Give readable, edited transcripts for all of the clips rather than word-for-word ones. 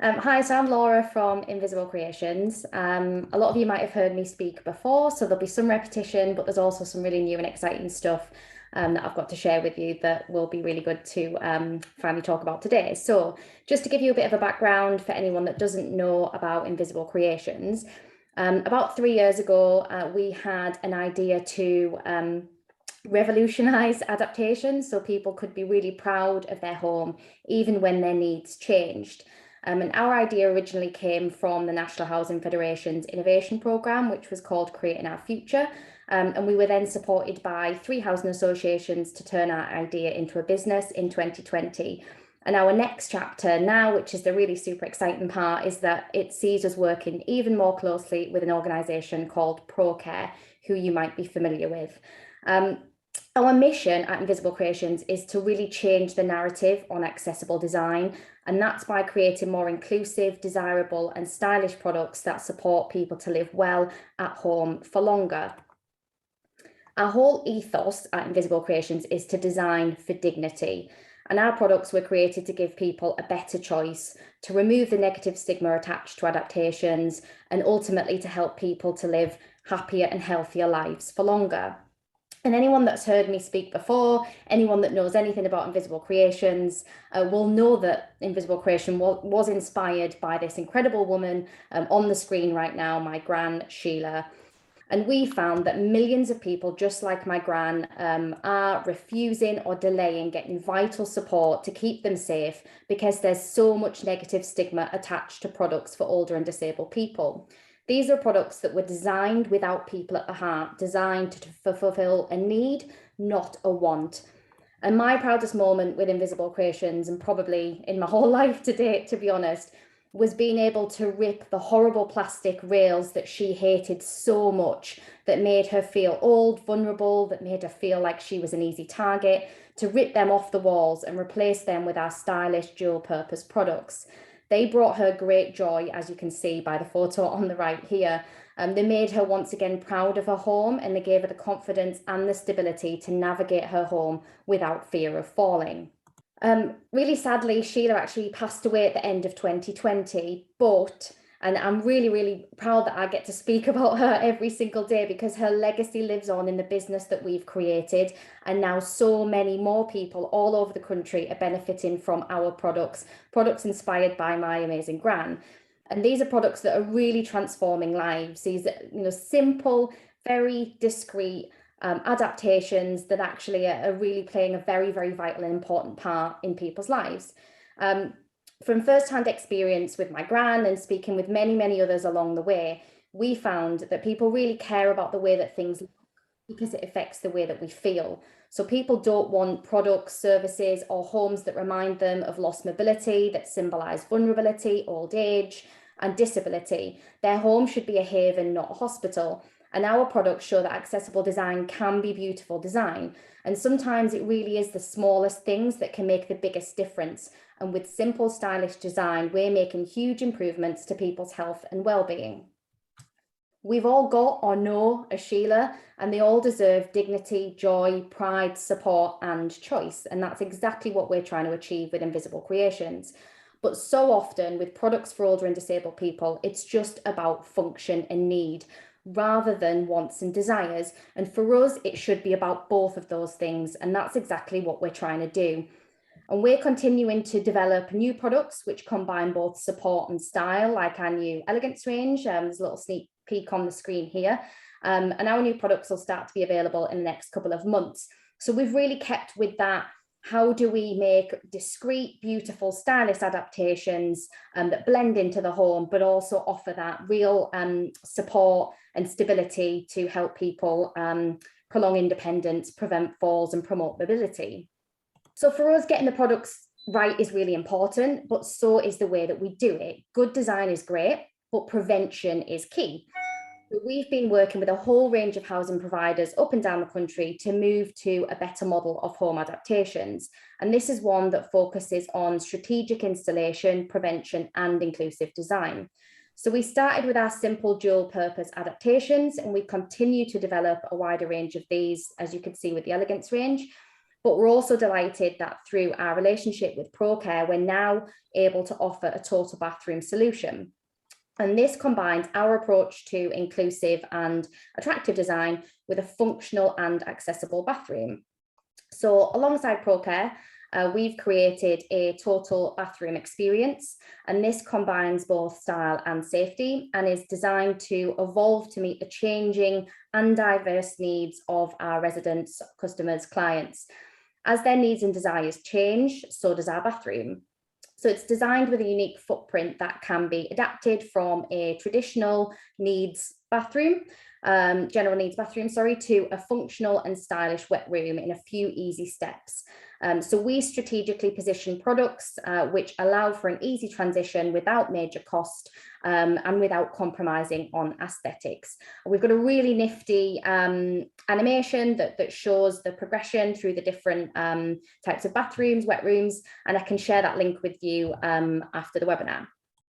Hi, so I'm Laura from Invisible Creations. A lot of you might have heard me speak before, so there'll be some repetition, but there's also some really new and exciting stuff that I've got to share with you that will be really good to finally talk about today. So just to give you a bit of a background for anyone that doesn't know about Invisible Creations, about 3 years ago, we had an idea to revolutionize adaptations so people could be really proud of their home, even when their needs changed. And our idea originally came from the National Housing Federation's innovation programme, which was called Creating Our Future. And we were then supported by 3 housing associations to turn our idea into a business in 2020. And our next chapter now, which is the really super exciting part, is that it sees us working even more closely with an organisation called ProCare, who you might be familiar with. Our mission at Invisible Creations is to really change the narrative on accessible design, and that's by creating more inclusive, desirable and stylish products that support people to live well at home for longer. Our whole ethos at Invisible Creations is to design for dignity, and our products were created to give people a better choice, to remove the negative stigma attached to adaptations, and ultimately to help people to live happier and healthier lives for longer. And anyone that's heard me speak before, anyone that knows anything about Invisible Creations, will know that Invisible Creation was inspired by this incredible woman on the screen right now, my gran, Sheila. And we found that millions of people, just like my gran, are refusing or delaying getting vital support to keep them safe because there's so much negative stigma attached to products for older and disabled people. These are products that were designed without people at the heart, designed to fulfill a need, not a want. And my proudest moment with Invisible Creations, and probably in my whole life to date, to be honest, was being able to rip the horrible plastic rails that she hated so much, that made her feel old, vulnerable, that made her feel like she was an easy target, to rip them off the walls and replace them with our stylish dual purpose products. They brought her great joy, as you can see by the photo on the right here. They made her once again proud of her home, and they gave her the confidence and the stability to navigate her home without fear of falling. Really sadly, Sheila actually passed away at the end of 2020, and I'm really, really proud that I get to speak about her every single day, because her legacy lives on in the business that we've created. And now so many more people all over the country are benefiting from our products inspired by my amazing gran. And these are products that are really transforming lives. These are, simple, very discreet adaptations that actually are really playing a very, very vital and important part in people's lives. From first-hand experience with my gran and speaking with many, many others along the way, we found that people really care about the way that things look because it affects the way that we feel. So people don't want products, services, or homes that remind them of lost mobility, that symbolize vulnerability, old age, and disability. Their home should be a haven, not a hospital. And our products show that accessible design can be beautiful design. And sometimes it really is the smallest things that can make the biggest difference. And with simple, stylish design, we're making huge improvements to people's health and well-being. We've all got or know a Sheila, and they all deserve dignity, joy, pride, support, and choice. And that's exactly what we're trying to achieve with Invisible Creations. But so often with products for older and disabled people, it's just about function and need, rather than wants and desires. And for us, it should be about both of those things. And that's exactly what we're trying to do. And we're continuing to develop new products which combine both support and style, like our new elegance range. There's a little sneak peek on the screen here. And our new products will start to be available in the next couple of months. So we've really kept with that. How do we make discreet, beautiful, stylish adaptations that blend into the home, but also offer that real support and stability to help people prolong independence, prevent falls, and promote mobility? So for us, getting the products right is really important, but so is the way that we do it. Good design is great, but prevention is key. We've been working with a whole range of housing providers up and down the country to move to a better model of home adaptations. And this is one that focuses on strategic installation, prevention, and inclusive design. So we started with our simple dual purpose adaptations, and we continue to develop a wider range of these, as you can see with the elegance range. But we're also delighted that through our relationship with ProCare, we're now able to offer a total bathroom solution. And this combines our approach to inclusive and attractive design with a functional and accessible bathroom. So alongside ProCare, we've created a total bathroom experience, and this combines both style and safety and is designed to evolve to meet the changing and diverse needs of our residents, customers, clients. As their needs and desires change, so does our bathroom. So it's designed with a unique footprint that can be adapted from a traditional needs bathroom, general needs bathroom, to a functional and stylish wet room in a few easy steps. So we strategically position products which allow for an easy transition without major cost and without compromising on aesthetics. We've got a really nifty animation that shows the progression through the different types of bathrooms, wet rooms, and I can share that link with you after the webinar.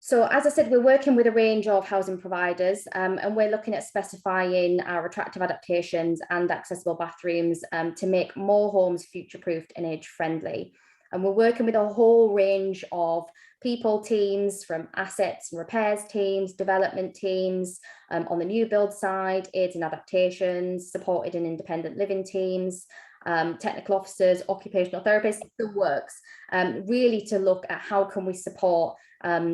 So as I said, we're working with a range of housing providers and we're looking at specifying our attractive adaptations and accessible bathrooms to make more homes future-proofed and age-friendly. And we're working with a whole range of people teams, from assets and repairs teams, development teams, on the new build side, aids and adaptations, supported and independent living teams, technical officers, occupational therapists, the works, really to look at how can we support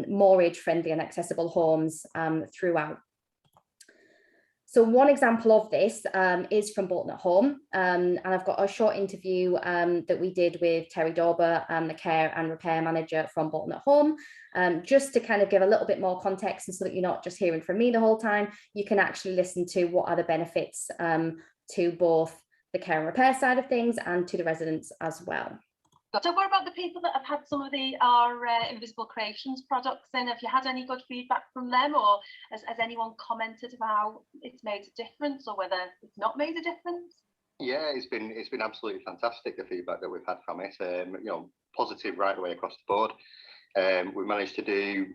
more age-friendly and accessible homes throughout. So one example of this is from Bolton at Home, and I've got a short interview that we did with Terry Dauber, the care and repair manager from Bolton at Home, just to kind of give a little bit more context, and so that you're not just hearing from me the whole time, you can actually listen to what are the benefits to both the care and repair side of things and to the residents as well. So what about the people that have had some of our Invisible Creations products in? Have you had any good feedback from them, or has anyone commented about it's made a difference or whether it's not made a difference? Yeah, it's been absolutely fantastic, the feedback that we've had from it. You know, positive right the way across the board. We've managed to do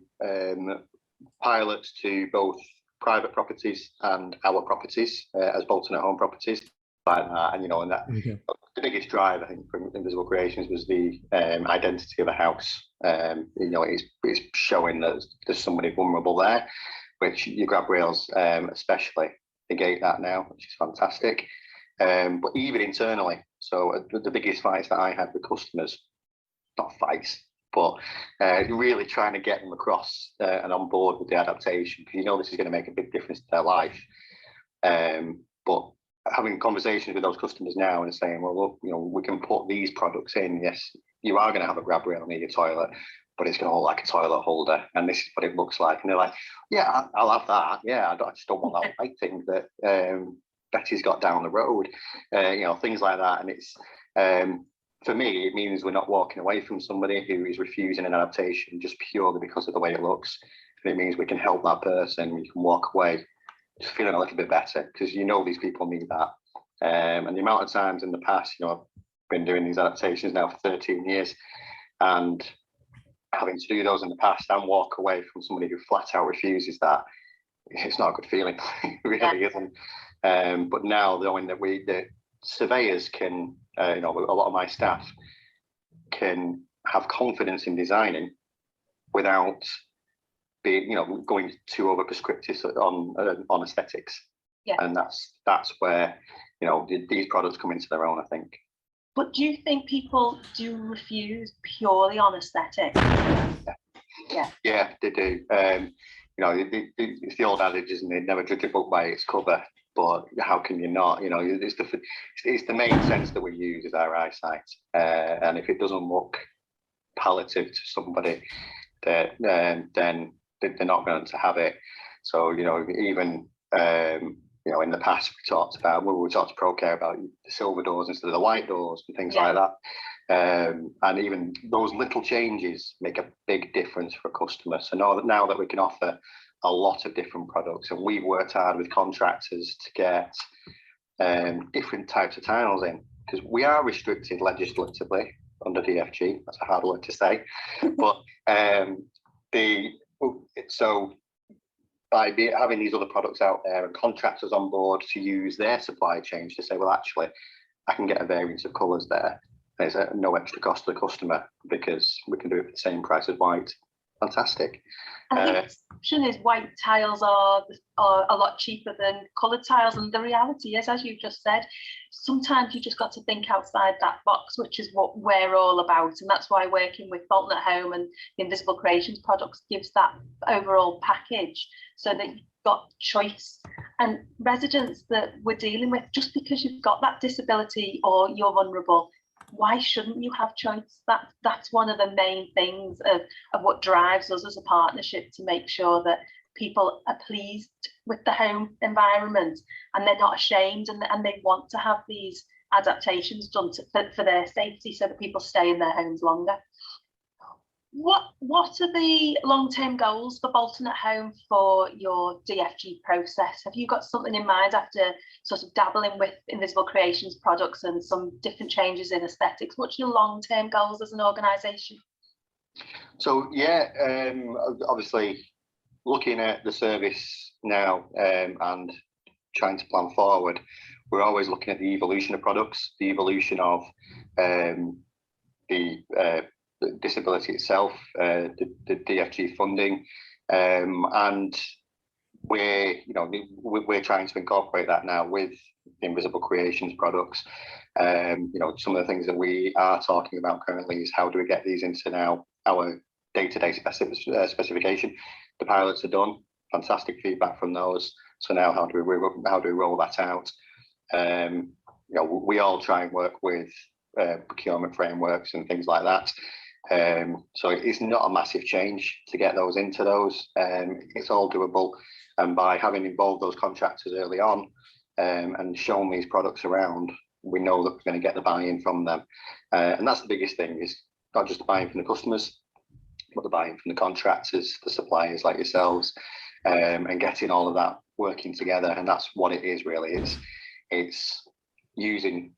pilots to both private properties and our properties as Bolton at Home properties. Like that, and you know, and that the biggest drive I think from Invisible Creations was the identity of a house. You know, it's showing that there's somebody vulnerable there, which your grab rails especially negate that now, which is fantastic. But even internally, so the biggest fights that I had with customers, not fights, but really trying to get them across and on board with the adaptation, because you know this is going to make a big difference to their life. But having conversations with those customers now and saying, well, look, you know, we can put these products in. Yes, you are going to have a grab rail near your toilet, but it's going to look like a toilet holder, and this is what it looks like. And they're like, yeah, I'll have that. Yeah, I just don't want that white thing that Betty's got down the road. You know, things like that. And it's for me, it means we're not walking away from somebody who is refusing an adaptation just purely because of the way it looks. And it means we can help that person. You can walk away just feeling a little bit better, because you know these people need that. And the amount of times in the past, you know, I've been doing these adaptations now for 13 years, and having to do those in the past and walk away from somebody who flat out refuses that, it's not a good feeling. It really isn't. But now knowing that the surveyors can, you know, a lot of my staff can have confidence in designing without being, you know, going too over prescriptive on aesthetics. Yeah. And that's where, you know, these products come into their own, I think. But do you think people do refuse purely on aesthetics? Yeah, they do. You know, it's the old adage, isn't it? Never judge a book by its cover. But how can you not? You know, it's the main sense that we use is our eyesight. And if it doesn't look palliative to somebody, then they're not going to have it. So, you know, even you know, in the past we talked to ProCare about the silver doors instead of the white doors and things like that. And even those little changes make a big difference for a customer. So now that we can offer a lot of different products, and we've worked hard with contractors to get different types of tiles in, because we are restricted legislatively under DFG. That's a hard word to say, but so by having these other products out there and contractors on board to use their supply chains to say, well, actually, I can get a variance of colours there. There's no extra cost to the customer because we can do it for the same price as white. Fantastic. I think the perception is white tiles are a lot cheaper than coloured tiles, and the reality is, as you just said, sometimes you just got to think outside that box, which is what we're all about, and that's why working with Bolton at Home and the Invisible Creations products gives that overall package, so that you've got choice. And residents that we're dealing with, just because you've got that disability or you're vulnerable, why shouldn't you have choice? That's one of the main things of what drives us as a partnership, to make sure that people are pleased with the home environment and they're not ashamed, and they want to have these adaptations done for their safety, so that people stay in their homes longer. What are the long-term goals for Bolton at Home for your DFG process? Have you got something in mind after sort of dabbling with Invisible Creations products and some different changes in aesthetics? What's your long-term goals as an organisation? So yeah, obviously looking at the service now and trying to plan forward, we're always looking at the evolution of products, the evolution of the disability itself, the DFG funding, and we're trying to incorporate that now with the Invisible Creations products. Some of the things that we are talking about currently is how do we get these into now our day-to-day specification. The pilots are done, fantastic feedback from those. So now how do we roll that out? We all try and work with procurement frameworks and things like that. So it's not a massive change to get those into those. It's all doable, and by having involved those contractors early on and shown these products around, we know that we're going to get the buy-in from them, and that's the biggest thing, is not just the buy-in from the customers, but the buy-in from the contractors, the suppliers like yourselves, and getting all of that working together. And that's what it is really. It's using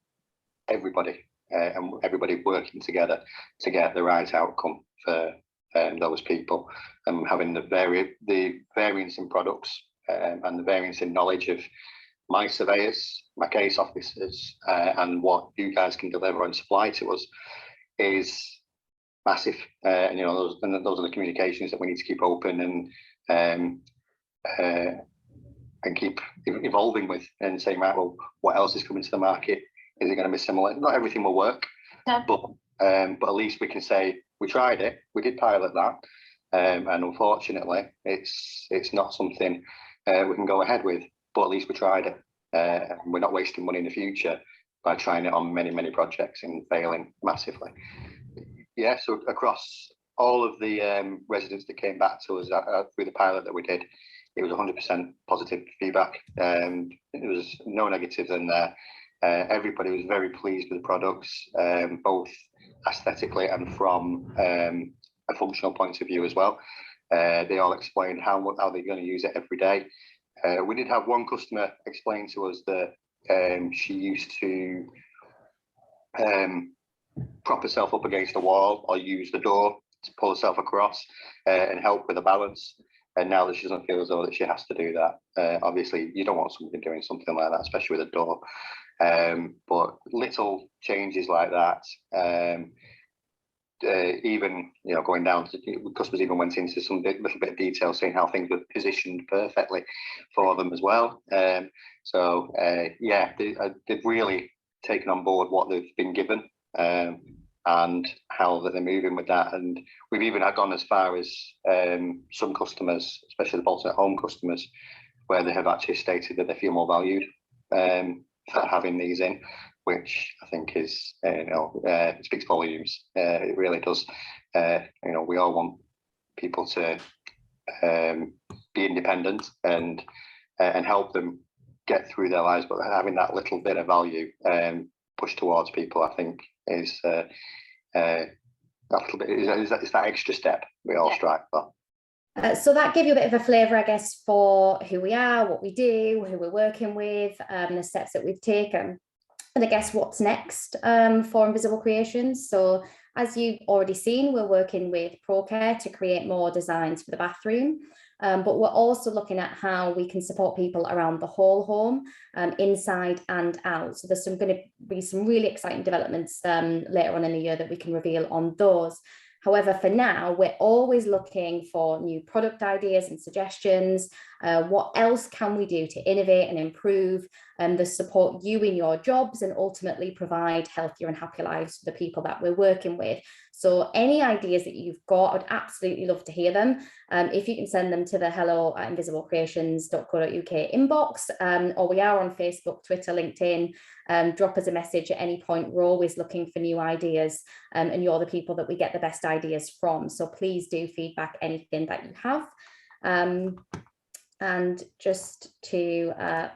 everybody and everybody working together to get the right outcome for those people, and having the variance in products and the variance in knowledge of my surveyors, my case officers, and what you guys can deliver and supply to us is massive. And those are the communications that we need to keep open and keep evolving with, and saying, right, well, what else is coming to the market? Is it going to be similar? Not everything will work, yeah. But at least we can say we tried it, we did pilot that, and unfortunately, it's not something we can go ahead with. But at least we tried it, and we're not wasting money in the future by trying it on many projects and failing massively. Yeah, so across all of the residents that came back to us through the pilot that we did, it was 100% positive feedback. There was no negatives in there. Everybody was very pleased with the products, both aesthetically and from a functional point of view as well. They all explained how they're going to use it every day. We did have one customer explain to us that she used to prop herself up against a wall or use the door to pull herself across and help with the balance. And now that she doesn't feel as though that she has to do that. Obviously, you don't want somebody doing something like that, especially with a door. But little changes like that, even going down to customers even went into some little bit of detail, saying how things were positioned perfectly for them as well. So yeah, they've really taken on board what they've been given, and how that they're moving with that. And we've even gone as far as some customers, especially the Bolton at Home customers, where they have actually stated that they feel more valued for having these in, which I think is, it speaks volumes. It really does. We all want people to be independent and help them get through their lives, but having that little bit of value pushed towards people, I think, is that little bit. Is that extra step we all strive for. So that gave you a bit of a flavour, I guess, for who we are, what we do, who we're working with, the steps that we've taken. And I guess what's next for Invisible Creations. So as you've already seen, we're working with ProCare to create more designs for the bathroom. but we're also looking at how we can support people around the whole home, inside and out. So there's going to be some really exciting developments later on in the year that we can reveal on those. However, for now, we're always looking for new product ideas and suggestions. What else can we do to innovate and improve the support you in your jobs, and ultimately provide healthier and happier lives for the people that we're working with? So any ideas that you've got, I'd absolutely love to hear them. If you can send them to the hello@invisiblecreations.co.uk inbox, or we are on Facebook, Twitter, LinkedIn. Drop us a message at any point. We're always looking for new ideas, and you're the people that we get the best ideas from. So please do feedback anything that you have. And just to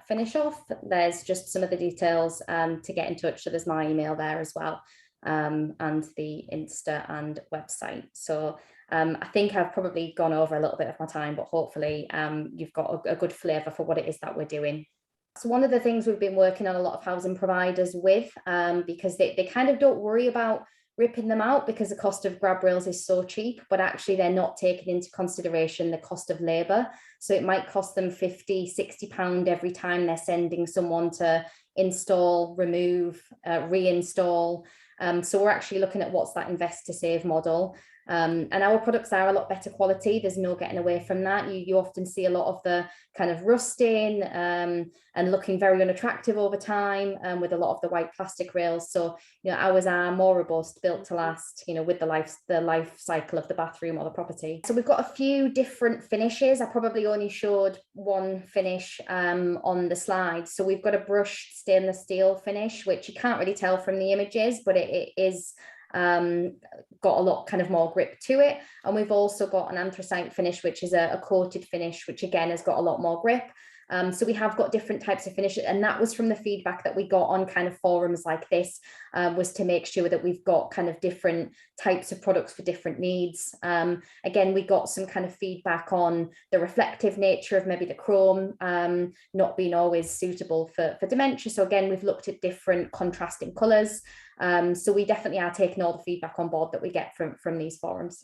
finish off, there's just some of the details to get in touch. So there's my email there as well, and the Insta and website. So I think I've probably gone over a little bit of my time, but hopefully you've got a good flavour for what it is that we're doing. So one of the things we've been working on a lot of housing providers with, because they kind of don't worry about ripping them out because the cost of grab rails is so cheap, but actually they're not taking into consideration the cost of labour. So it might cost them £50–60 every time they're sending someone to install, remove, reinstall. So we're actually looking at what's that invest to save model. And our products are a lot better quality. There's no getting away from that. You often see a lot of the kind of rusting and looking very unattractive over time, with a lot of the white plastic rails. So, ours are more robust, built to last, with the life cycle of the bathroom or the property. So we've got a few different finishes. I probably only showed one finish on the slide. So we've got a brushed stainless steel finish, which you can't really tell from the images, but it is got a lot kind of more grip to it. And we've also got an anthracite finish, which is a coated finish, which again has got a lot more grip. So we have got different types of finishes, and that was from the feedback that we got on kind of forums like this, was to make sure that we've got kind of different types of products for different needs. Again, we got some kind of feedback on the reflective nature of maybe the chrome not being always suitable for dementia. So again, we've looked at different contrasting colours. So we definitely are taking all the feedback on board that we get from these forums.